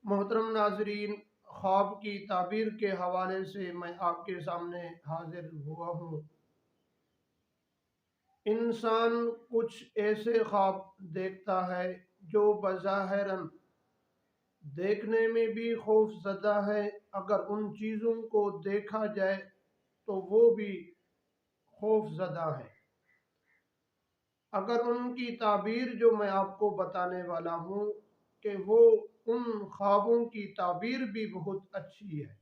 محترم ناظرین، خواب کی تعبیر کے حوالے سے میں آپ کے سامنے حاضر ہوا ہوں۔ انسان کچھ ایسے خواب دیکھتا ہے جو بظاہر دیکھنے میں بھی خوف زدہ ہے۔ اگر ان چیزوں کو دیکھا جائے تو وہ بھی خوف زدہ ہے۔ اگر ان کی تعبیر جو میں آپ کو بتانے والا ہوں کہ وہ ان خوابوں کی تعبیر بھی بہت اچھی ہے،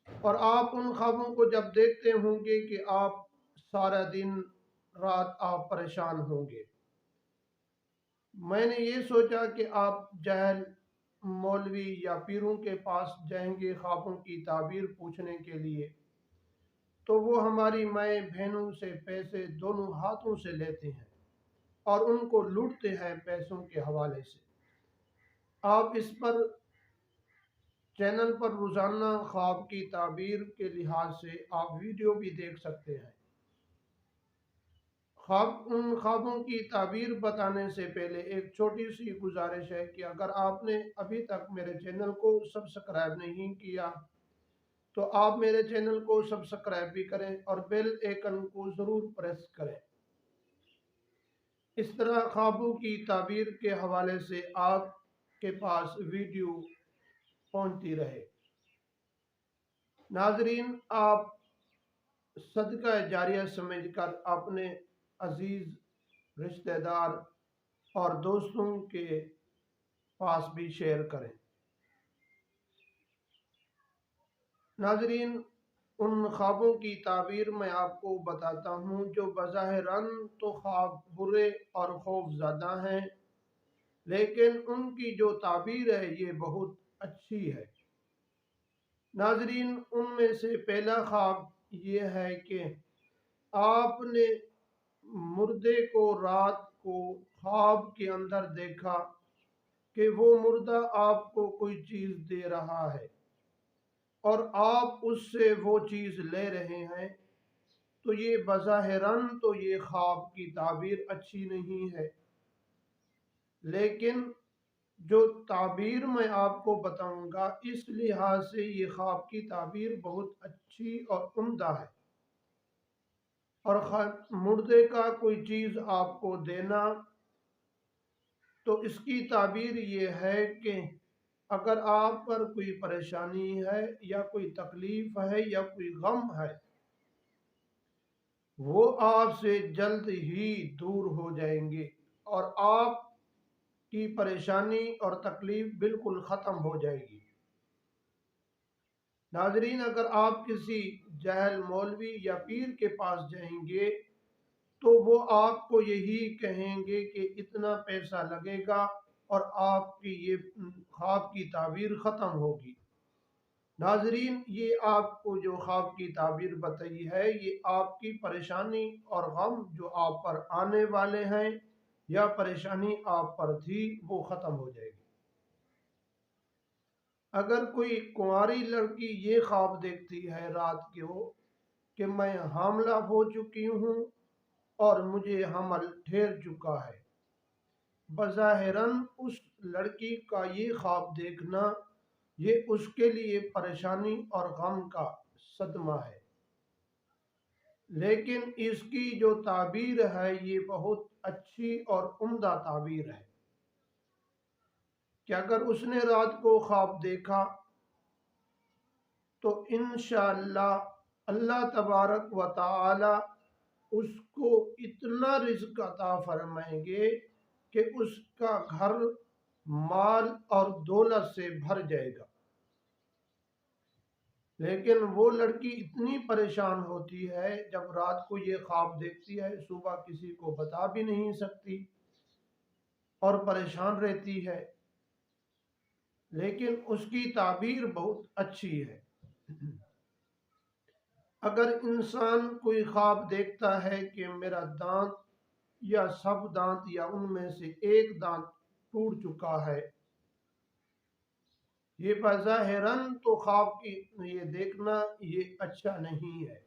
اور آپ ان خوابوں کو جب دیکھتے ہوں گے کہ آپ سارا دن رات آپ پریشان ہوں گے۔ میں نے یہ سوچا کہ آپ جاہل مولوی یا پیروں کے پاس جائیں گے خوابوں کی تعبیر پوچھنے کے لیے، تو وہ ہماری مائیں بہنوں سے پیسے دونوں ہاتھوں سے لیتے ہیں اور ان کو لوٹتے ہیں پیسوں کے حوالے سے۔ آپ اس پر چینل پر روزانہ خواب کی تعبیر کے لحاظ سے آپ ویڈیو بھی دیکھ سکتے ہیں۔ ان خوابوں کی تعبیر بتانے سے پہلے ایک چھوٹی سی گزارش ہے کہ اگر آپ نے ابھی تک میرے چینل کو سبسکرائب نہیں کیا تو آپ میرے چینل کو سبسکرائب بھی کریں اور بیل آئیکن کو ضرور پریس کریں۔ اس طرح خوابوں کی تعبیر کے حوالے سے آپ کے پاس ویڈیو پہنچتی رہے۔ ناظرین، آپ صدقہ جاریہ سمجھ کر اپنے عزیز رشتہ دار اور دوستوں کے پاس بھی شیئر کریں۔ ناظرین، ان خوابوں کی تعبیر میں آپ کو بتاتا ہوں جو بظاہر تو خواب برے اور خوف زدہ ہیں، لیکن ان کی جو تعبیر ہے یہ بہت اچھی ہے۔ ناظرین، ان میں سے پہلا خواب یہ ہے کہ آپ نے مردے کو رات کو خواب کے اندر دیکھا کہ وہ مردہ آپ کو کوئی چیز دے رہا ہے اور آپ اس سے وہ چیز لے رہے ہیں، تو یہ بظاہراً تو یہ خواب کی تعبیر اچھی نہیں ہے، لیکن جو تعبیر میں آپ کو بتاؤں گا اس لحاظ سے یہ خواب کی تعبیر بہت اچھی اور عمدہ ہے۔ اور مردے کا کوئی چیز آپ کو دینا، تو اس کی تعبیر یہ ہے کہ اگر آپ پر کوئی پریشانی ہے یا کوئی تکلیف ہے یا کوئی غم ہے، وہ آپ سے جلد ہی دور ہو جائیں گے اور آپ کی پریشانی اور تکلیف بالکل ختم ہو جائے گی۔ ناظرین، اگر آپ کسی جاہل مولوی یا پیر کے پاس جائیں گے تو وہ آپ کو یہی کہیں گے کہ اتنا پیسہ لگے گا اور آپ کی یہ خواب کی تعبیر ختم ہوگی۔ ناظرین، یہ آپ کو جو خواب کی تعبیر بتائی ہے یہ آپ کی پریشانی اور غم جو آپ پر آنے والے ہیں یا پریشانی آپ پر تھی وہ ختم ہو جائے گی۔ اگر کوئی کنواری لڑکی یہ خواب دیکھتی ہے رات کو کہ میں حاملہ ہو چکی ہوں اور مجھے حمل ٹھہر چکا ہے، بظاہراً اس لڑکی کا یہ خواب دیکھنا یہ اس کے لیے پریشانی اور غم کا صدمہ ہے، لیکن اس کی جو تعبیر ہے یہ بہت اچھی اور عمدہ تعبیر ہے کہ اگر اس نے رات کو خواب دیکھا تو انشاءاللہ اللہ تبارک و تعالی اس کو اتنا رزق عطا فرمائیں گے کہ اس کا گھر مال اور دولت سے بھر جائے گا۔ لیکن وہ لڑکی اتنی پریشان ہوتی ہے جب رات کو یہ خواب دیکھتی ہے، صبح کسی کو بتا بھی نہیں سکتی اور پریشان رہتی ہے، لیکن اس کی تعبیر بہت اچھی ہے۔ اگر انسان کوئی خواب دیکھتا ہے کہ میرا دانت یا سب دانت یا ان میں سے ایک دانت ٹوٹ چکا ہے، یہ بظاہراً تو خواب کی یہ دیکھنا یہ اچھا نہیں ہے،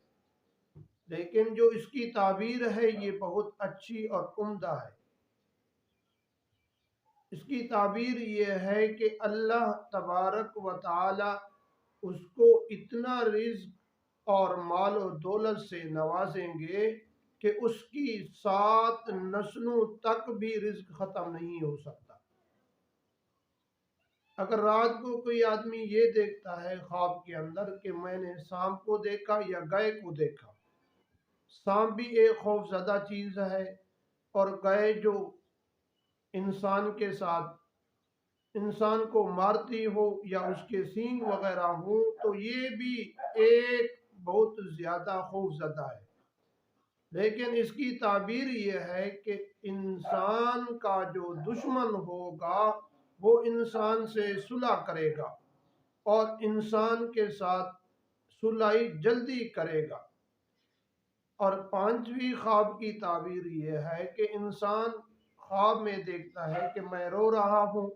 لیکن جو اس کی تعبیر ہے یہ بہت اچھی اور عمدہ ہے۔ اس کی تعبیر یہ ہے کہ اللہ تبارک و تعالی اس کو اتنا رزق اور مال و دولت سے نوازیں گے کہ اس کی 7 نسلوں تک بھی رزق ختم نہیں ہو سکتا۔ اگر رات کو کوئی آدمی یہ دیکھتا ہے خواب کے اندر کہ میں نے سانپ کو دیکھا یا گائے کو دیکھا، سانپ بھی ایک خوف زدہ چیز ہے، اور گائے جو انسان کے ساتھ انسان کو مارتی ہو یا اس کے سینگ وغیرہ ہوں تو یہ بھی ایک بہت زیادہ خوف زدہ ہے۔ لیکن اس کی تعبیر یہ ہے کہ انسان کا جو دشمن ہوگا وہ انسان سے صلح کرے گا اور انسان کے ساتھ صلح جلدی کرے گا۔ اور 5ویں خواب کی تعبیر یہ ہے کہ انسان خواب میں دیکھتا ہے کہ میں رو رہا ہوں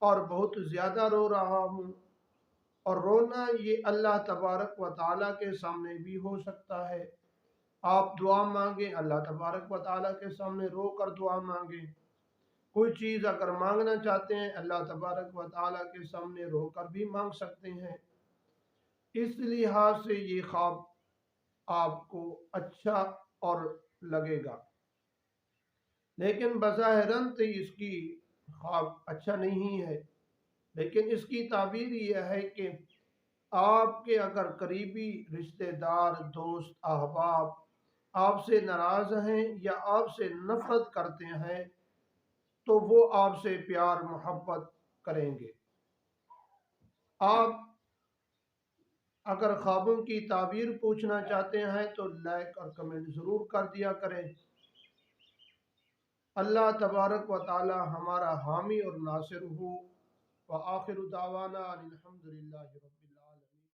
اور بہت زیادہ رو رہا ہوں، اور رونا یہ اللہ تبارک و تعالیٰ کے سامنے بھی ہو سکتا ہے۔ آپ دعا مانگیں، اللہ تبارک و تعالیٰ کے سامنے رو کر دعا مانگیں۔ کوئی چیز اگر مانگنا چاہتے ہیں اللہ تبارک و تعالیٰ کے سامنے رو کر بھی مانگ سکتے ہیں۔ اس لحاظ سے یہ خواب آپ کو اچھا اور لگے گا، لیکن بظاہراً تو اس کی خواب اچھا نہیں ہے۔ لیکن اس کی تعبیر یہ ہے کہ آپ کے اگر قریبی رشتہ دار، دوست، احباب آپ سے ناراض ہیں یا آپ سے نفرت کرتے ہیں تو وہ آپ سے پیار محبت کریں گے۔ آپ اگر خوابوں کی تعبیر پوچھنا چاہتے ہیں تو لائک اور کمنٹ ضرور کر دیا کریں۔ اللہ تبارک و تعالی ہمارا حامی اور ناصر ہو۔ وآخر دعوانا ان الحمد للہ رب العالمین۔